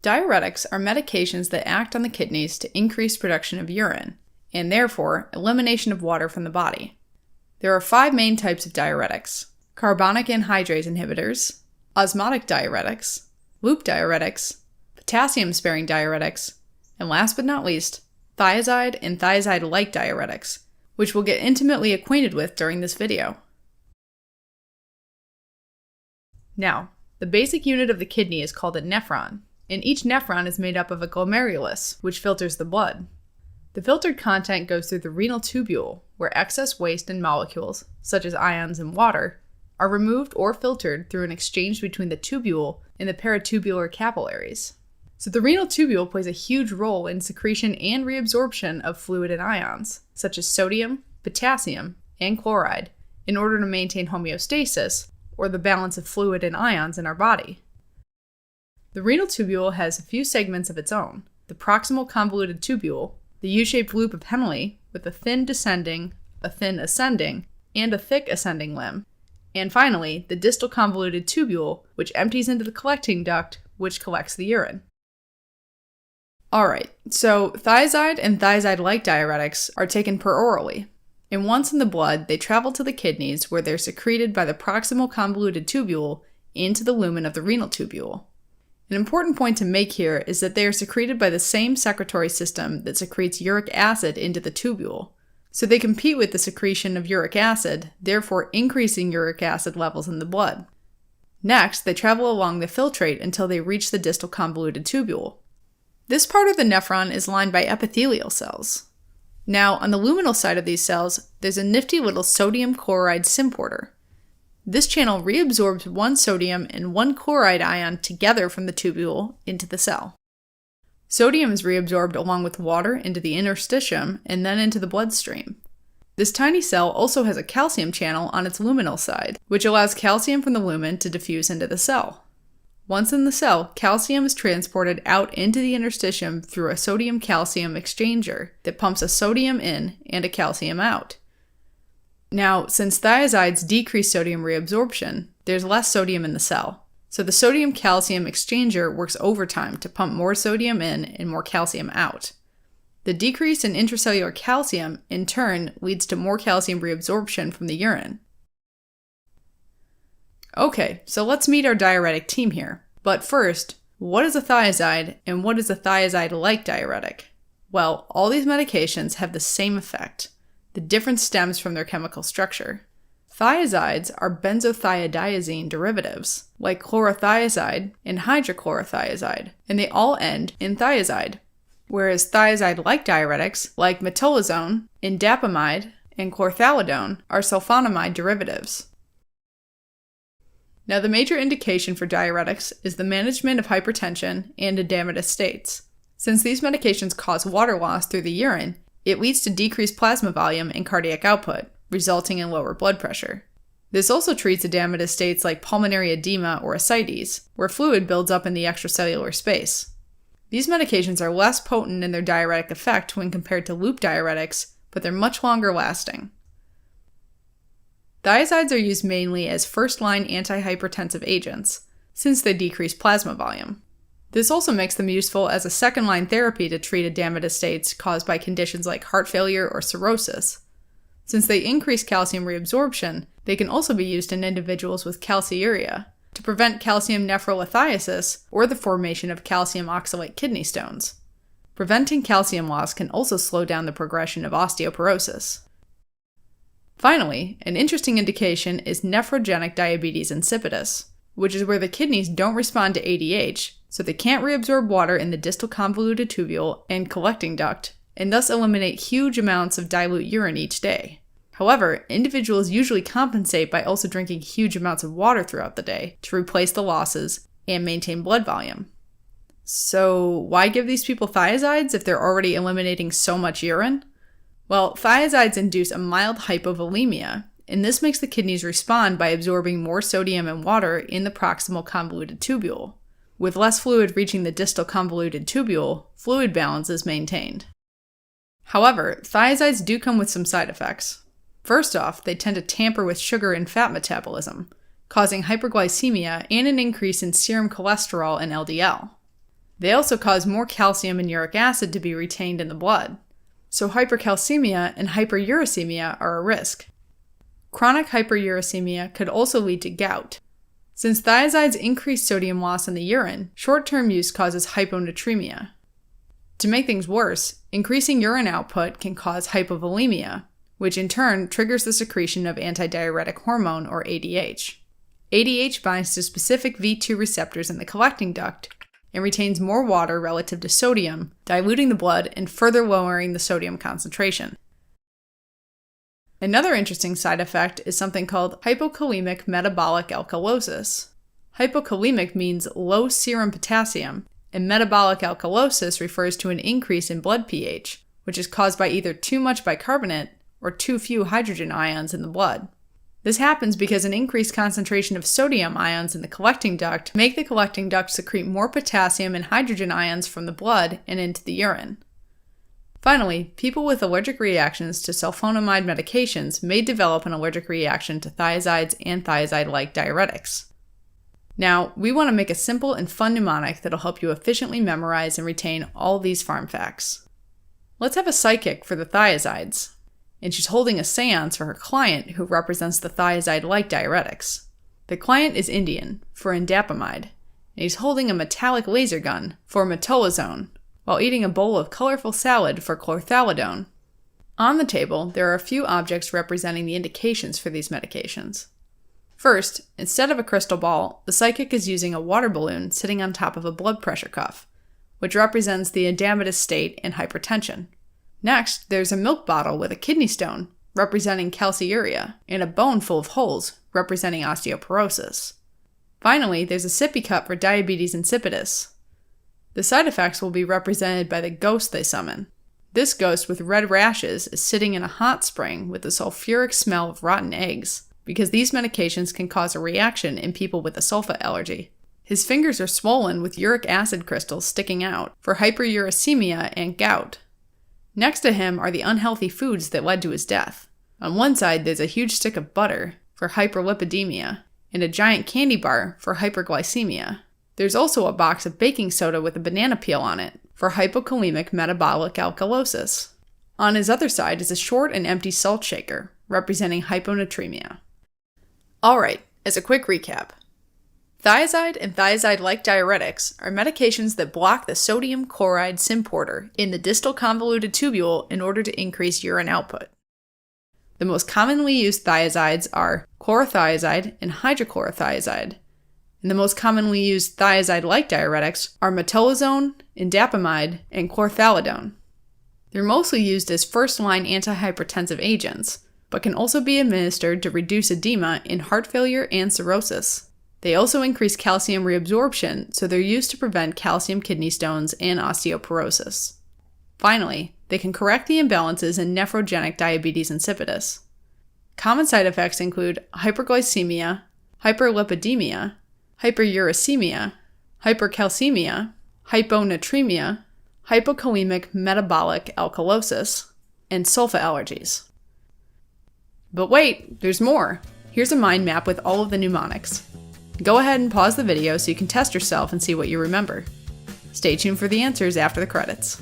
Diuretics are medications that act on the kidneys to increase production of urine, and therefore elimination of water from the body. There are 5 main types of diuretics: carbonic anhydrase inhibitors, osmotic diuretics, loop diuretics, potassium-sparing diuretics, and last but not least, thiazide and thiazide-like diuretics, which we'll get intimately acquainted with during this video. Now, the basic unit of the kidney is called a nephron, and each nephron is made up of a glomerulus, which filters the blood. The filtered content goes through the renal tubule, where excess waste and molecules, such as ions and water, are removed or filtered through an exchange between the tubule and the peritubular capillaries. So the renal tubule plays a huge role in secretion and reabsorption of fluid and ions, such as sodium, potassium, and chloride, in order to maintain homeostasis, or the balance of fluid and ions in our body. The renal tubule has a few segments of its own: the proximal convoluted tubule, the U-shaped loop of Henle with a thin descending, a thin ascending, and a thick ascending limb, and finally, the distal convoluted tubule, which empties into the collecting duct, which collects the urine. Alright, so thiazide and thiazide-like diuretics are taken per orally, and once in the blood, they travel to the kidneys where they're secreted by the proximal convoluted tubule into the lumen of the renal tubule. An important point to make here is that they are secreted by the same secretory system that secretes uric acid into the tubule, so they compete with the secretion of uric acid, therefore increasing uric acid levels in the blood. Next, they travel along the filtrate until they reach the distal convoluted tubule. This part of the nephron is lined by epithelial cells. Now, on the luminal side of these cells, there's a nifty little sodium chloride symporter. This channel reabsorbs one sodium and one chloride ion together from the tubule into the cell. Sodium is reabsorbed along with water into the interstitium and then into the bloodstream. This tiny cell also has a calcium channel on its luminal side, which allows calcium from the lumen to diffuse into the cell. Once in the cell, calcium is transported out into the interstitium through a sodium-calcium exchanger that pumps a sodium in and a calcium out. Now, since thiazides decrease sodium reabsorption, there's less sodium in the cell, so the sodium-calcium exchanger works overtime to pump more sodium in and more calcium out. The decrease in intracellular calcium, in turn, leads to more calcium reabsorption from the urine. Okay, so let's meet our diuretic team here. But first, what is a thiazide and what is a thiazide-like diuretic? Well, all these medications have the same effect. The difference stems from their chemical structure. Thiazides are benzothiadiazine derivatives, like chlorothiazide and hydrochlorothiazide, and they all end in thiazide, whereas thiazide-like diuretics, like metolazone, indapamide, and chlorthalidone, are sulfonamide derivatives. Now, the major indication for diuretics is the management of hypertension and edematous states. Since these medications cause water loss through the urine, it leads to decreased plasma volume and cardiac output, resulting in lower blood pressure. This also treats edematous states like pulmonary edema or ascites, where fluid builds up in the extracellular space. These medications are less potent in their diuretic effect when compared to loop diuretics, but they're much longer lasting. Thiazides are used mainly as first-line antihypertensive agents, since they decrease plasma volume. This also makes them useful as a second-line therapy to treat edematous states caused by conditions like heart failure or cirrhosis. Since they increase calcium reabsorption, they can also be used in individuals with calciuria to prevent calcium nephrolithiasis or the formation of calcium oxalate kidney stones. Preventing calcium loss can also slow down the progression of osteoporosis. Finally, an interesting indication is nephrogenic diabetes insipidus, which is where the kidneys don't respond to ADH, so they can't reabsorb water in the distal convoluted tubule and collecting duct, and thus eliminate huge amounts of dilute urine each day. However, individuals usually compensate by also drinking huge amounts of water throughout the day to replace the losses and maintain blood volume. So why give these people thiazides if they're already eliminating so much urine? Well, thiazides induce a mild hypovolemia, and this makes the kidneys respond by absorbing more sodium and water in the proximal convoluted tubule. With less fluid reaching the distal convoluted tubule, fluid balance is maintained. However, thiazides do come with some side effects. First off, they tend to tamper with sugar and fat metabolism, causing hyperglycemia and an increase in serum cholesterol and LDL. They also cause more calcium and uric acid to be retained in the blood. So hypercalcemia and hyperuricemia are a risk. Chronic hyperuricemia could also lead to gout. Since thiazides increase sodium loss in the urine, short-term use causes hyponatremia. To make things worse, increasing urine output can cause hypovolemia, which in turn triggers the secretion of antidiuretic hormone, or ADH. ADH binds to specific V2 receptors in the collecting duct and retains more water relative to sodium, diluting the blood and further lowering the sodium concentration. Another interesting side effect is something called hypokalemic metabolic alkalosis. Hypokalemic means low serum potassium, and metabolic alkalosis refers to an increase in blood pH, which is caused by either too much bicarbonate or too few hydrogen ions in the blood. This happens because an increased concentration of sodium ions in the collecting duct make the collecting duct secrete more potassium and hydrogen ions from the blood and into the urine. Finally, people with allergic reactions to sulfonamide medications may develop an allergic reaction to thiazides and thiazide-like diuretics. Now, we want to make a simple and fun mnemonic that'll help you efficiently memorize and retain all these farm facts. Let's have a psychic for the thiazides. And she's holding a seance for her client who represents the thiazide-like diuretics. The client is Indian, for indapamide, and he's holding a metallic laser gun, for metolazone, while eating a bowl of colorful salad for chlorthalidone. On the table, there are a few objects representing the indications for these medications. First, instead of a crystal ball, the psychic is using a water balloon sitting on top of a blood pressure cuff, which represents the edematous state and hypertension. Next, there's a milk bottle with a kidney stone, representing calciuria, and a bone full of holes, representing osteoporosis. Finally, there's a sippy cup for diabetes insipidus. The side effects will be represented by the ghost they summon. This ghost with red rashes is sitting in a hot spring with the sulfuric smell of rotten eggs, because these medications can cause a reaction in people with a sulfa allergy. His fingers are swollen with uric acid crystals sticking out, for hyperuricemia and gout. Next to him are the unhealthy foods that led to his death. On one side, there's a huge stick of butter for hyperlipidemia and a giant candy bar for hyperglycemia. There's also a box of baking soda with a banana peel on it for hypokalemic metabolic alkalosis. On his other side is a short and empty salt shaker, representing hyponatremia. Alright, as a quick recap. Thiazide and thiazide-like diuretics are medications that block the sodium chloride symporter in the distal convoluted tubule in order to increase urine output. The most commonly used thiazides are chlorothiazide and hydrochlorothiazide, and the most commonly used thiazide-like diuretics are metolazone, indapamide, and chlorthalidone. They're mostly used as first-line antihypertensive agents, but can also be administered to reduce edema in heart failure and cirrhosis. They also increase calcium reabsorption, so they're used to prevent calcium kidney stones and osteoporosis. Finally, they can correct the imbalances in nephrogenic diabetes insipidus. Common side effects include hyperglycemia, hyperlipidemia, hyperuricemia, hypercalcemia, hyponatremia, hypokalemic metabolic alkalosis, and sulfa allergies. But wait, there's more! Here's a mind map with all of the mnemonics. Go ahead and pause the video so you can test yourself and see what you remember. Stay tuned for the answers after the credits.